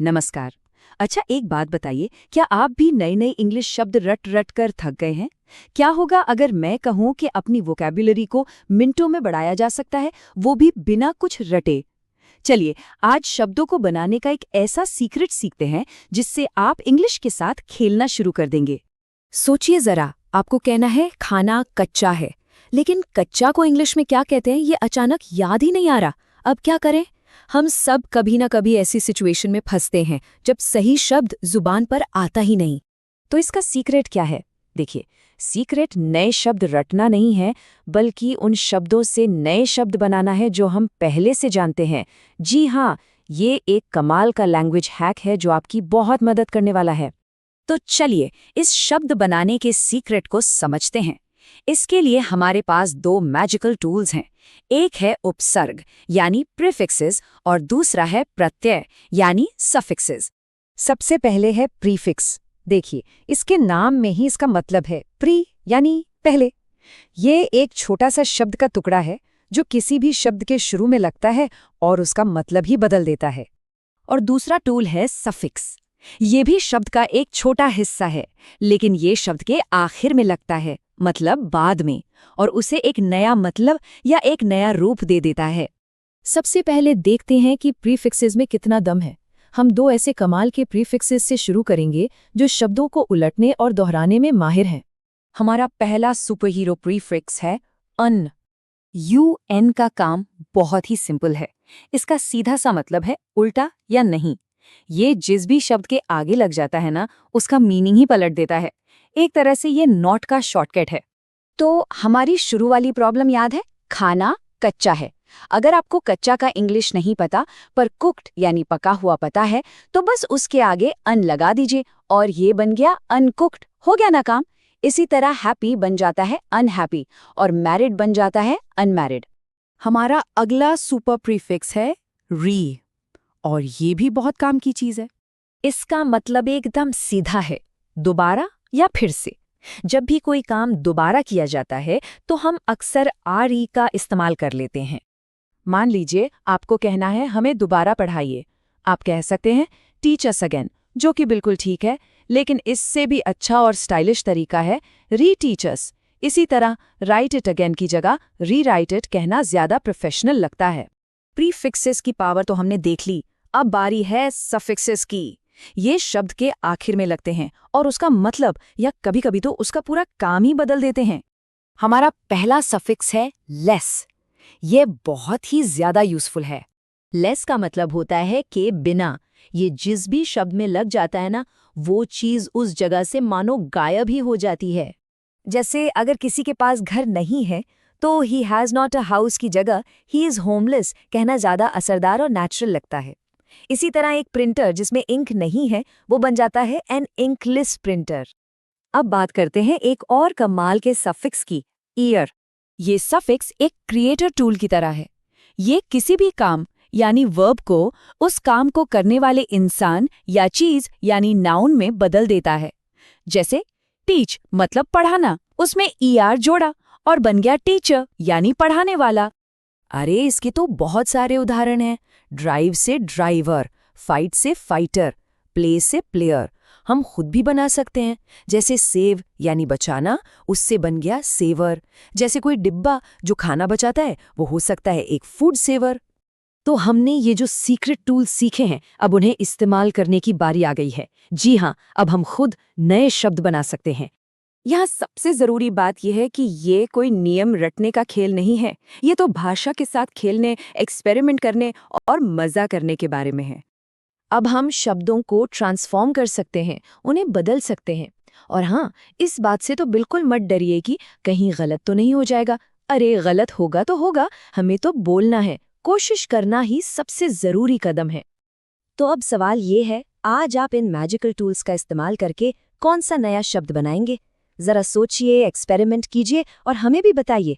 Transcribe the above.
नमस्कार। अच्छा, एक बात बताइए, क्या आप भी नए नए इंग्लिश शब्द रट रट कर थक गए हैं? क्या होगा अगर मैं कहूँ कि अपनी वोकैब्युलरी को मिनटों में बढ़ाया जा सकता है, वो भी बिना कुछ रटे? चलिए, आज शब्दों को बनाने का एक ऐसा सीक्रेट सीखते हैं जिससे आप इंग्लिश के साथ खेलना शुरू कर देंगे। सोचिए जरा, आपको कहना है खाना कच्चा है, लेकिन कच्चा को इंग्लिश में क्या कहते हैं ये अचानक याद ही नहीं आ रहा। अब क्या करें? हम सब कभी ना कभी ऐसी सिचुएशन में फंसते हैं जब सही शब्द जुबान पर आता ही नहीं। तो इसका सीक्रेट क्या है? देखिए, सीक्रेट नए शब्द रटना नहीं है, बल्कि उन शब्दों से नए शब्द बनाना है जो हम पहले से जानते हैं। जी हाँ, ये एक कमाल का लैंग्वेज हैक है जो आपकी बहुत मदद करने वाला है। तो चलिए, इस शब्द बनाने के सीक्रेट को समझते हैं। इसके लिए हमारे पास दो मैजिकल टूल्स हैं। एक है उपसर्ग यानी प्रीफिक्सेस और दूसरा है प्रत्यय यानी सफिक्सेस। सबसे पहले है प्रीफिक्स। देखिए, इसके नाम में ही इसका मतलब है प्री यानी पहले। ये एक छोटा सा शब्द का टुकड़ा है जो किसी भी शब्द के शुरू में लगता है और उसका मतलब ही बदल देता है। और दूसरा टूल है सफिक्स। ये भी शब्द का एक छोटा हिस्सा है, लेकिन ये शब्द के आखिर में लगता है, मतलब बाद में, और उसे एक नया मतलब या एक नया रूप दे देता है। सबसे पहले देखते हैं कि प्रीफिक्सेस में कितना दम है। हम दो ऐसे कमाल के प्रीफिक्सेस से शुरू करेंगे जो शब्दों को उलटने और दोहराने में माहिर हैं। हमारा पहला सुपरहीरो प्रीफिक्स है अन। UN का काम बहुत ही सिंपल है। इसका सीधा सा मतलब है उल्टा या नहीं। ये जिस भी शब्द के आगे लग जाता है ना, उसका मीनिंग ही पलट देता है। एक तरह से ये नॉट का शॉर्टकट है। तो हमारी शुरू वाली प्रॉब्लम याद है, खाना कच्चा है। अगर आपको कच्चा का इंग्लिश नहीं पता पर कुक्ड यानी पका हुआ पता है, तो बस उसके आगे अन लगा दीजिए और ये बन गया अनकुक्ड। हो गया ना काम। इसी तरह हैप्पी बन जाता है अनहैप्पी और मैरिड बन जाता है अनमैरिड। हमारा अगला सुपर प्रीफिक्स है री, और ये भी बहुत काम की चीज है। इसका मतलब एकदम सीधा है, दोबारा या फिर से। जब भी कोई काम दोबारा किया जाता है तो हम अक्सर RE का इस्तेमाल कर लेते हैं। मान लीजिए आपको कहना है हमें दोबारा पढ़ाइए, आप कह सकते हैं टीच अस अगेन, जो कि बिल्कुल ठीक है, लेकिन इससे भी अच्छा और स्टाइलिश तरीका है री टीच अस। इसी तरह राइट इट अगेन की जगह री राइट इट कहना ज्यादा प्रोफेशनल लगता है। प्रीफिक्सेस की पावर तो हमने देख ली, अब बारी है सफिक्सेस की। ये शब्द के आखिर में लगते हैं और उसका मतलब या कभी-कभी तो उसका पूरा काम ही बदल देते हैं। हमारा पहला सफिक्स है लेस। ये बहुत ही ज्यादा यूजफुल है। लेस का मतलब होता है कि बिना। ये जिस भी शब्द में लग जाता है ना, वो चीज उस जगह से मानो गायब ही हो जाती है। जैसे अगर किसी के पास घर नहीं है तो he has not a house की जगह ही इज होमलेस कहना ज्यादा असरदार और नेचुरल लगता है। इसी तरह एक प्रिंटर जिसमें इंक नहीं है वो बन जाता है एन इंकलेस प्रिंटर। अब बात करते हैं एक और कमाल के सफिक्स की, ईयर। ये सफिक्स एक क्रिएटर टूल की तरह है। ये किसी भी काम यानी वर्ब को उस काम को करने वाले इंसान या चीज यानी नाउन में बदल देता है। जैसे टीच मतलब पढ़ाना, उसमें ER जोड़ा और बन गया टीचर यानी पढ़ाने वाला। अरे इसके तो बहुत सारे उदाहरण हैं। ड्राइव से ड्राइवर, फाइट से फाइटर, प्ले से प्लेयर। हम खुद भी बना सकते हैं। जैसे सेव यानी बचाना, उससे बन गया सेवर। जैसे कोई डिब्बा जो खाना बचाता है वो हो सकता है एक फूड सेवर। तो हमने ये जो सीक्रेट टूल सीखे हैं, अब उन्हें इस्तेमाल करने की बारी आ गई है। जी हाँ, अब हम खुद नए शब्द बना सकते हैं। यहाँ सबसे जरूरी बात यह है कि ये कोई नियम रटने का खेल नहीं है। ये तो भाषा के साथ खेलने, एक्सपेरिमेंट करने और मजा करने के बारे में है। अब हम शब्दों को ट्रांसफॉर्म कर सकते हैं, उन्हें बदल सकते हैं। और हाँ, इस बात से तो बिल्कुल मत डरिए कि कहीं गलत तो नहीं हो जाएगा। अरे गलत होगा तो होगा, हमें तो बोलना है, कोशिश करना ही सबसे जरूरी कदम है। तो अब सवाल ये है, आज आप इन मैजिकल टूल्स का इस्तेमाल करके कौन सा नया शब्द बनाएंगे? जरा सोचिए, एक्सपेरिमेंट कीजिए और हमें भी बताइए।